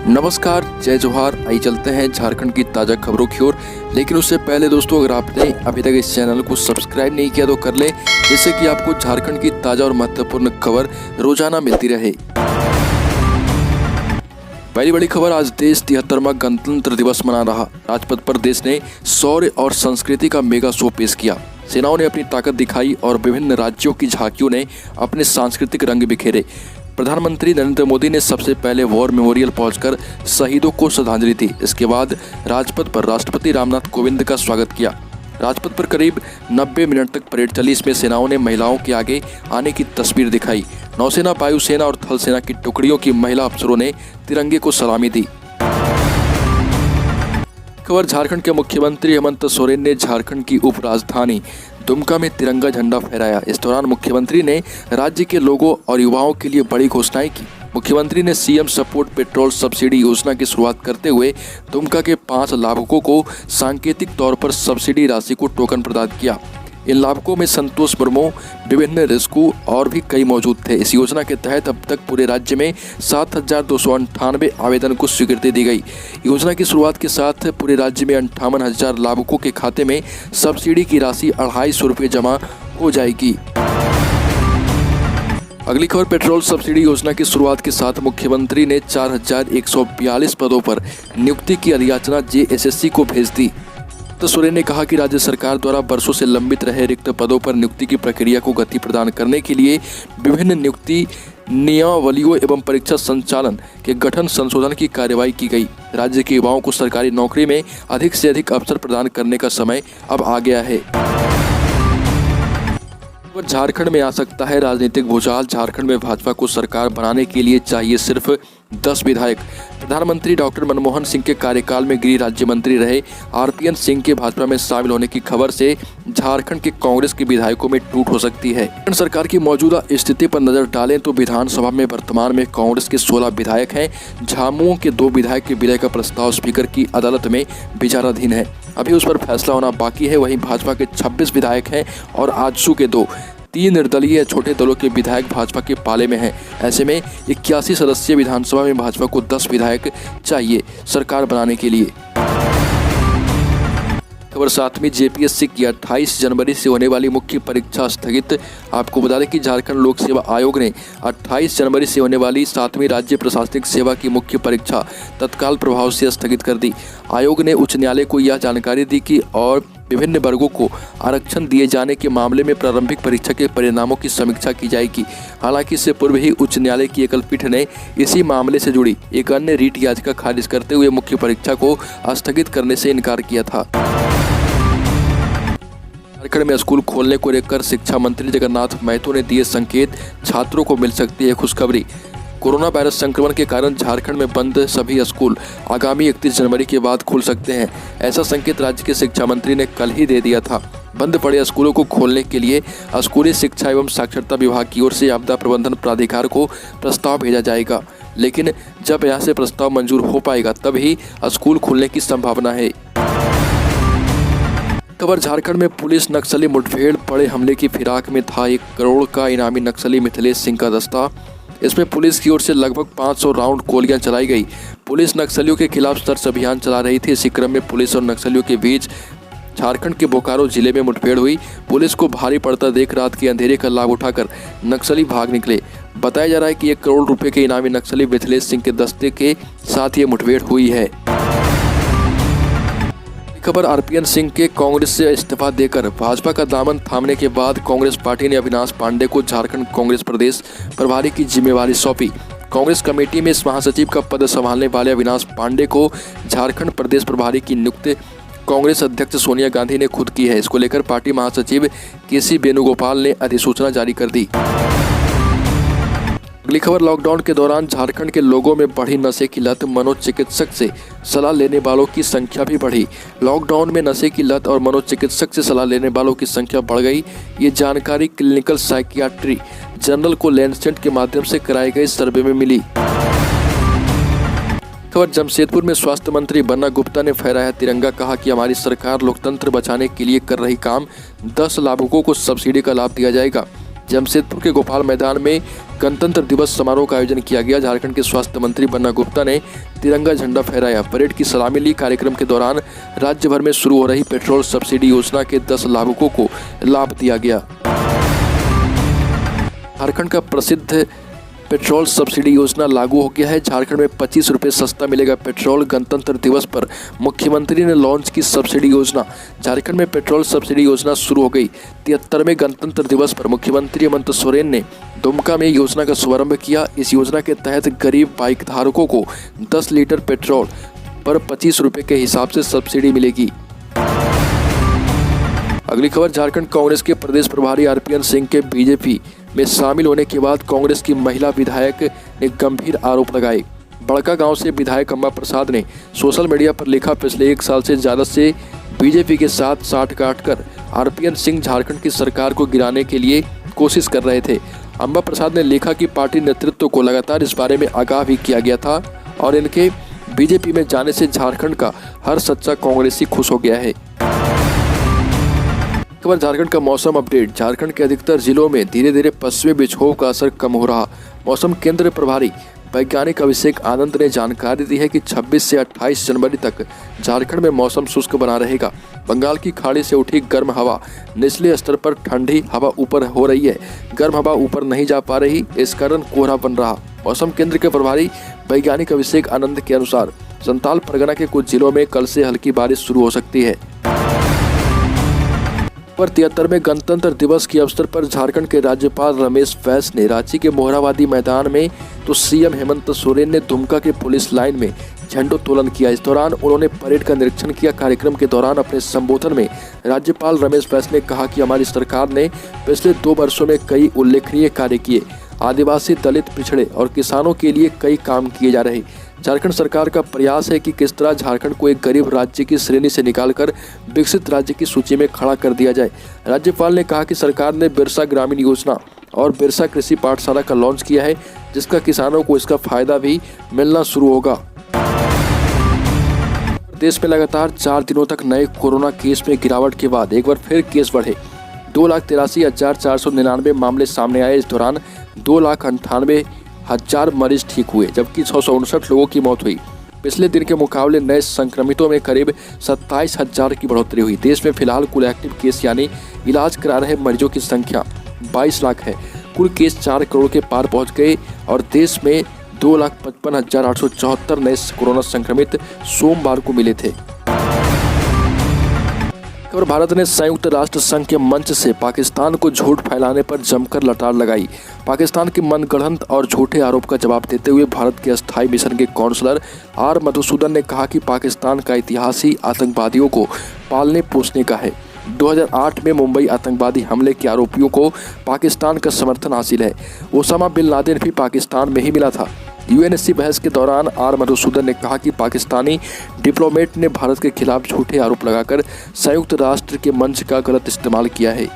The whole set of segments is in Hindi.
नमस्कार, जय जोहार। आइए चलते हैं झारखंड की ताज़ा खबरों की ओर। लेकिन उससे पहले दोस्तों, अगर आपने अभी तक इस चैनल को सब्सक्राइब नहीं किया तो कर लें, जिससे कि आपको झारखंड की ताज़ा और महत्वपूर्ण खबर रोजाना मिलती रहे। पहली बड़ी खबर, आज देश 73वां गणतंत्र दिवस मना रहा। राजपथ पर देश ने शौर्य और संस्कृति का मेगा शो पेश किया। सेनाओं ने अपनी ताकत दिखाई और विभिन्न राज्यों की झांकियों ने अपने सांस्कृतिक रंग बिखेरे। प्रधानमंत्री नरेंद्र मोदी ने सबसे पहले वॉर मेमोरियल पहुंचकर शहीदों को श्रद्धांजलि दी। इसके बाद राजपथ पर राष्ट्रपति रामनाथ कोविंद का स्वागत किया। राजपथ पर करीब 90 मिनट तक परेड चली। इसमें सेनाओं ने महिलाओं के आगे आने की तस्वीर दिखाई। नौसेना, वायुसेना और थल सेना की टुकड़ियों की महिला अफसरों ने तिरंगे को सलामी दी। खबर, झारखंड के मुख्यमंत्री हेमंत सोरेन ने झारखंड की उपराजधानी दुमका में तिरंगा झंडा फहराया। इस दौरान मुख्यमंत्री ने राज्य के लोगों और युवाओं के लिए बड़ी घोषणाएं की। मुख्यमंत्री ने सीएम सपोर्ट पेट्रोल सब्सिडी योजना की शुरुआत करते हुए दुमका के 5 लाभुकों को सांकेतिक तौर पर सब्सिडी राशि को टोकन प्रदान किया। इन लाभुकों में संतोष मुर्मू, विभिन्न रिस्कू और भी कई मौजूद थे। इस योजना के तहत अब तक पूरे राज्य में 7,298 आवेदन को स्वीकृति दी गई। योजना की शुरुआत के साथ पूरे राज्य में 58,000 लाभुकों के खाते में सब्सिडी की राशि 250 रुपये जमा हो जाएगी। अगली खबर, पेट्रोल सब्सिडी योजना की शुरुआत के साथ मुख्यमंत्री ने 4,142 पदों पर नियुक्ति की अधियाचना जेएसएससी को भेज दी। तो सोरेन ने कहा कि राज्य सरकार द्वारा वर्षों से लंबित रहे रिक्त पदों पर नियुक्ति की प्रक्रिया को गति प्रदान करने के लिए विभिन्न नियुक्ति नियमावलियों एवं परीक्षा संचालन के गठन संशोधन की कार्यवाही की गई। राज्य के युवाओं को सरकारी नौकरी में अधिक से अधिक अवसर प्रदान करने का समय अब आ गया है। झारखंड में आ सकता है राजनीतिक भूचाल। झारखंड में भाजपा को सरकार बनाने के लिए चाहिए सिर्फ 10 विधायक। प्रधानमंत्री डॉक्टर मनमोहन सिंह के कार्यकाल में गृह राज्य मंत्री रहे आरपीएन सिंह के भाजपा में शामिल होने की खबर से झारखंड के कांग्रेस के विधायकों में टूट हो सकती है। झारखंड सरकार की मौजूदा स्थिति पर नजर डालें तो विधानसभा में वर्तमान में कांग्रेस के 16 विधायक हैं। झामुमो के 2 विधायक के विलय का प्रस्ताव स्पीकर की अदालत में विचाराधीन है। अभी उस पर फैसला होना बाकी है। वहीं भाजपा के 26 विधायक हैं और आजसू के 2। 3 निर्दलीय छोटे दलों के विधायक भाजपा के पाले में हैं। ऐसे में 81 सदस्यीय विधानसभा में भाजपा को 10 विधायक चाहिए सरकार बनाने के लिए। खबर 7वीं जेपीएससी की 28 जनवरी से होने वाली मुख्य परीक्षा स्थगित। आपको बता दें कि झारखंड लोक सेवा आयोग ने 28 जनवरी से होने वाली 7वीं राज्य प्रशासनिक सेवा की मुख्य परीक्षा तत्काल प्रभाव से स्थगित कर दी। आयोग ने उच्च न्यायालय को यह जानकारी दी कि और विभिन्न वर्गों को आरक्षण दिए जाने के मामले में प्रारंभिक परीक्षा के परिणामों की समीक्षा की जाएगी। हालांकि इससे पूर्व ही उच्च न्यायालय की एकल पीठ ने इसी मामले से जुड़ी एक अन्य रीट याचिका खारिज करते हुए मुख्य परीक्षा को स्थगित करने से इनकार किया था। झारखंड में स्कूल खोलने को लेकर शिक्षा मंत्री जगन्नाथ महतो ने दिए संकेत। छात्रों को मिल सकती है खुशखबरी। कोरोना वायरस संक्रमण के कारण झारखंड में बंद सभी स्कूल आगामी 31 जनवरी के बाद खुल सकते हैं। ऐसा संकेत राज्य के शिक्षा मंत्री ने कल ही दे दिया था। बंद पड़े स्कूलों को खोलने के लिए स्कूली शिक्षा एवं साक्षरता विभाग की ओर से आपदा प्रबंधन प्राधिकार को प्रस्ताव भेजा जाएगा। लेकिन जब यहाँ से प्रस्ताव मंजूर हो पाएगा तभी स्कूल खुलने की संभावना है। खबर, झारखंड में पुलिस नक्सली मुठभेड़ बड़े हमले की फिराक में था। 1 करोड़ का इनामी नक्सली मिथिलेश सिंह का दस्ता। इसमें पुलिस की ओर से लगभग 500 राउंड गोलियां चलाई गई। पुलिस नक्सलियों के खिलाफ सर्च अभियान चला रही थी। इसी क्रम में पुलिस और नक्सलियों के बीच झारखंड के बोकारो जिले में मुठभेड़ हुई। पुलिस को भारी पड़ता देख रात के अंधेरे का लाभ उठाकर नक्सली भाग निकले। बताया जा रहा है कि 1 करोड़ रुपए के इनामी नक्सली मिथिलेश सिंह के दस्ते के साथ ये मुठभेड़ हुई है। खबर, आरपीएन सिंह के कांग्रेस से इस्तीफा देकर भाजपा का दामन थामने के बाद कांग्रेस पार्टी ने अविनाश पांडे को झारखंड कांग्रेस प्रदेश प्रभारी की जिम्मेवारी सौंपी। कांग्रेस कमेटी में इस महासचिव का पद संभालने वाले अविनाश पांडे को झारखंड प्रदेश प्रभारी की नियुक्ति कांग्रेस अध्यक्ष सोनिया गांधी ने खुद की है। इसको लेकर पार्टी महासचिव केसी वेणुगोपाल ने अधिसूचना जारी कर दी। अगली खबर, लॉकडाउन के दौरान झारखंड के लोगों में बढ़ी नशे की लत। मनोचिकित्सक से सलाह लेने वालों की संख्या भी बढ़ी। लॉकडाउन में नशे की लत और मनोचिकित्सक से सलाह लेने वालों की संख्या बढ़ गई। ये जानकारी क्लिनिकल साइकियाट्री जर्नल को लैंसेट के माध्यम से कराए गए सर्वे में मिली। खबर, जमशेदपुर में स्वास्थ्य मंत्री बन्ना गुप्ता ने फहराया तिरंगा। कहा कि हमारी सरकार लोकतंत्र बचाने के लिए कर रही काम। 10 लाभुकों को सब्सिडी का लाभ दिया जाएगा। जमशेदपुर के गोपाल मैदान में गणतंत्र दिवस समारोह का आयोजन किया गया। झारखंड के स्वास्थ्य मंत्री बन्ना गुप्ता ने तिरंगा झंडा फहराया, परेड की सलामी ली। कार्यक्रम के दौरान राज्य भर में शुरू हो रही पेट्रोल सब्सिडी योजना के 10 लाभुकों को लाभ दिया गया। झारखंड का प्रसिद्ध पेट्रोल सब्सिडी योजना लागू हो गया है। झारखंड में 25 रुपये सस्ता मिलेगा पेट्रोल। गणतंत्र दिवस पर मुख्यमंत्री ने लॉन्च की सब्सिडी योजना। झारखंड में पेट्रोल सब्सिडी योजना शुरू हो गई। 73वें गणतंत्र दिवस पर मुख्यमंत्री हेमंत सोरेन ने दुमका में योजना का शुभारंभ किया। इस योजना के तहत गरीब बाइक धारकों को 10 लीटर पेट्रोल पर 25 रुपये के हिसाब से सब्सिडी मिलेगी। अगली खबर, झारखंड कांग्रेस के प्रदेश प्रभारी आरपीएन सिंह के बीजेपी में शामिल होने के बाद कांग्रेस की महिला विधायक ने गंभीर आरोप लगाए। बड़का गांव से विधायक अम्बा प्रसाद ने सोशल मीडिया पर लिखा, पिछले 1 साल से ज्यादा से बीजेपी के साथ साठ काटकर आरपीएन सिंह झारखंड की सरकार को गिराने के लिए कोशिश कर रहे थे। अम्बा प्रसाद ने लिखा कि पार्टी नेतृत्व को लगातार इस बारे में आगाह भी किया गया था और इनके बीजेपी में जाने से झारखंड का हर सच्चा कांग्रेसी खुश हो गया है। खबर, झारखंड का मौसम अपडेट। झारखंड के अधिकतर जिलों में धीरे धीरे पश्चिमी विक्षोभ का असर कम हो रहा। मौसम केंद्र प्रभारी वैज्ञानिक अभिषेक आनंद ने जानकारी दी है कि 26 से 28 जनवरी तक झारखंड में मौसम शुष्क बना रहेगा। बंगाल की खाड़ी से उठी गर्म हवा निचले स्तर पर ठंडी हवा ऊपर हो रही है। गर्म हवा ऊपर नहीं जा पा रही, इस कारण कोहरा बन रहा। मौसम केंद्र के प्रभारी वैज्ञानिक अभिषेक आनंद के अनुसार संताल परगना के कुछ जिलों में कल से हल्की बारिश शुरू हो सकती है। 73वें गणतंत्र दिवस के अवसर पर झारखंड के राज्यपाल रमेश बैस ने रांची के मोहराबादी मैदान में तो सीएम हेमंत सोरेन ने दुमका के पुलिस लाइन में झंडोत्तोलन किया। इस दौरान उन्होंने परेड का निरीक्षण किया। कार्यक्रम के दौरान अपने संबोधन में राज्यपाल रमेश बैस ने कहा कि हमारी सरकार ने पिछले 2 वर्षों में कई उल्लेखनीय कार्य किए। आदिवासी, दलित, पिछड़े और किसानों के लिए कई काम किए जा रहे। झारखंड सरकार का प्रयास है कि किस तरह झारखंड को एक गरीब राज्य की श्रेणी से निकालकर विकसित राज्य की सूची में खड़ा कर दिया जाए। राज्यपाल ने कहा कि सरकार ने बिरसा ग्रामीण योजना और बिरसा कृषि पाठशाला का लॉन्च किया है, जिसका किसानों को इसका फायदा भी मिलना शुरू होगा। देश में लगातार 4 दिनों तक नए कोरोना केस में गिरावट के बाद एक बार फिर केस बढ़े। 2,83,499 मामले सामने आए। इस दौरान 2,98,000 मरीज ठीक हुए, जबकि 659 लोगों की मौत हुई। पिछले दिन के मुकाबले नए संक्रमितों में करीब 27,000 की बढ़ोतरी हुई। देश में फिलहाल कुल एक्टिव केस यानी इलाज करा रहे मरीजों की संख्या 22 लाख है। कुल केस 4 करोड़ के पार पहुंच गए और देश में 2,55,874 नए कोरोना संक्रमित सोमवार को मिले थे। और भारत ने संयुक्त राष्ट्र संघ के मंच से पाकिस्तान को झूठ फैलाने पर जमकर लताड़ लगाई। पाकिस्तान के मनगढ़ंत और झूठे आरोप का जवाब देते हुए भारत के अस्थायी मिशन के काउंसलर आर मधुसूदन ने कहा कि पाकिस्तान का इतिहास ही आतंकवादियों को पालने पोसने का है। 2008 में मुंबई आतंकवादी हमले के आरोपियों को पाकिस्तान का समर्थन हासिल है। ओसामा बिन लादेन भी पाकिस्तान में ही मिला था। यूएनएससी बहस के दौरान आर मधुसूदन ने कहा कि पाकिस्तानी डिप्लोमेट ने भारत के खिलाफ झूठे आरोप लगाकर संयुक्त राष्ट्र के मंच का गलत इस्तेमाल किया है।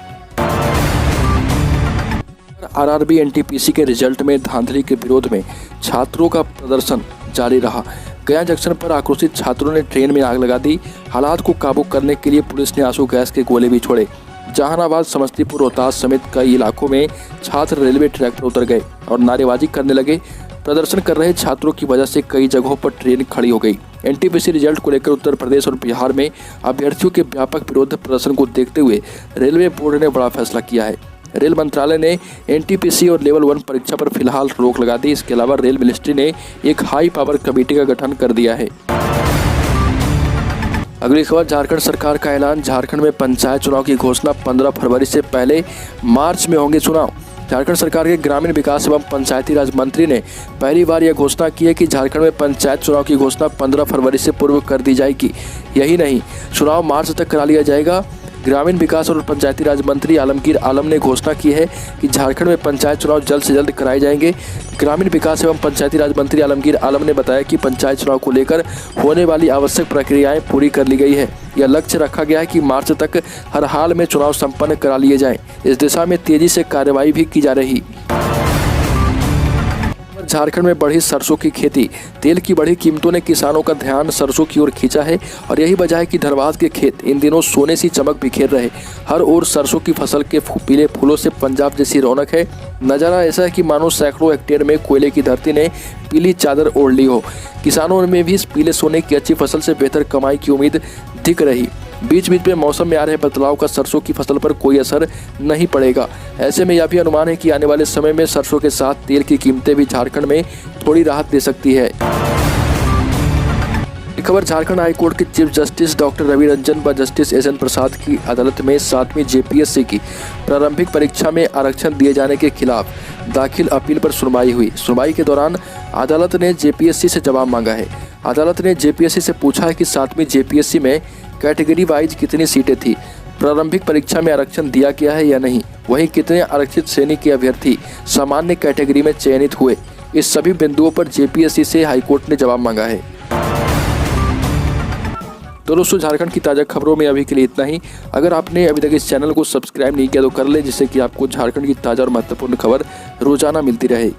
आरआरबी एनटीपीसी के रिजल्ट में धांधली के विरोध में छात्रों का प्रदर्शन जारी रहा। गया जंक्शन पर आक्रोशित छात्रों ने ट्रेन में आग लगा दी। हालात को काबू करने के लिए पुलिस ने आंसू गैस के गोले भी छोड़े। जहानाबाद, समस्तीपुर, रोहतास समेत कई इलाकों में छात्र रेलवे ट्रैक पर उतर गए और नारेबाजी करने लगे। प्रदर्शन कर रहे छात्रों की वजह से कई जगहों पर ट्रेन खड़ी हो गई। एनटीपीसी रिजल्ट को लेकर उत्तर प्रदेश और बिहार में अभ्यर्थियों के व्यापक विरोध प्रदर्शन को देखते हुए रेलवे बोर्ड ने बड़ा फैसला किया है। रेल मंत्रालय ने एनटीपीसी और लेवल 1 परीक्षा पर फिलहाल रोक लगा दी। इसके अलावा रेल मिनिस्ट्री ने एक हाई पावर कमेटी का गठन कर दिया है। अगली खबर, झारखंड सरकार का ऐलान। झारखंड में पंचायत चुनाव की घोषणा 15 फरवरी से पहले मार्च में होंगे चुनाव। झारखंड सरकार के ग्रामीण विकास एवं पंचायती राज मंत्री ने पहली बार यह घोषणा की है कि झारखंड में पंचायत चुनाव की घोषणा 15 फरवरी से पूर्व कर दी जाएगी। यही नहीं, चुनाव मार्च तक करा लिया जाएगा। ग्रामीण विकास और पंचायती राज मंत्री आलमगीर आलम ने घोषणा की है कि झारखंड में पंचायत चुनाव जल्द से जल्द कराए जाएंगे। ग्रामीण विकास एवं पंचायती राज मंत्री आलमगीर आलम ने बताया कि पंचायत चुनाव को लेकर होने वाली आवश्यक प्रक्रियाएं पूरी कर ली गई है। यह लक्ष्य रखा गया है कि मार्च तक हर हाल में चुनाव संपन्न करा लिए जाएं। इस दिशा में तेजी से कार्रवाई भी की जा रही। झारखंड में बढ़ी सरसों की खेती। तेल की बढ़ी कीमतों ने किसानों का ध्यान सरसों की ओर खींचा है और यही वजह है कि धनबाद के खेत इन दिनों सोने सी चमक बिखेर रहे। हर ओर सरसों की फसल के पीले फूलों से पंजाब जैसी रौनक है। नजारा ऐसा है कि मानो सैकड़ों हेक्टेयर में कोयले की धरती ने पीली चादर ओढ़ ली हो। किसानों में भी इस पीले सोने की अच्छी फसल से बेहतर कमाई की उम्मीद दिख रही। बीच बीच में मौसम में आ रहे बदलाव का सरसों की फसल पर कोई असर नहीं पड़ेगा। ऐसे में यह भी अनुमान है कि आने वाले समय में सरसों के साथ तेल की कीमतें भी झारखंड में थोड़ी राहत दे सकती है। खबर झारखंड हाईकोर्ट के chief justice doctor Ravi Ranjan व जस्टिस एस.एन. प्रसाद की अदालत में 7वीं जेपीएससी की प्रारंभिक परीक्षा में आरक्षण दिए जाने के खिलाफ दाखिल अपील पर सुनवाई हुई। सुनवाई के दौरान अदालत ने जेपीएससी से जवाब मांगा है। अदालत ने जेपीएससी से पूछा है कि 7वीं जेपीएससी में कैटेगरी वाइज कितनी सीटें थी, प्रारंभिक परीक्षा में आरक्षण दिया गया है या नहीं, वहीं कितने आरक्षित श्रेणी के अभ्यर्थी सामान्य कैटेगरी में चयनित हुए। इस सभी बिंदुओं पर जेपीएससी से हाईकोर्ट ने जवाब मांगा है। तो दोस्तों, झारखंड की ताज़ा खबरों में अभी के लिए इतना ही। अगर आपने अभी तक इस चैनल को सब्सक्राइब नहीं किया तो कर ले, जिससे कि आपको झारखंड की ताज़ा और महत्वपूर्ण खबर रोजाना मिलती रहे।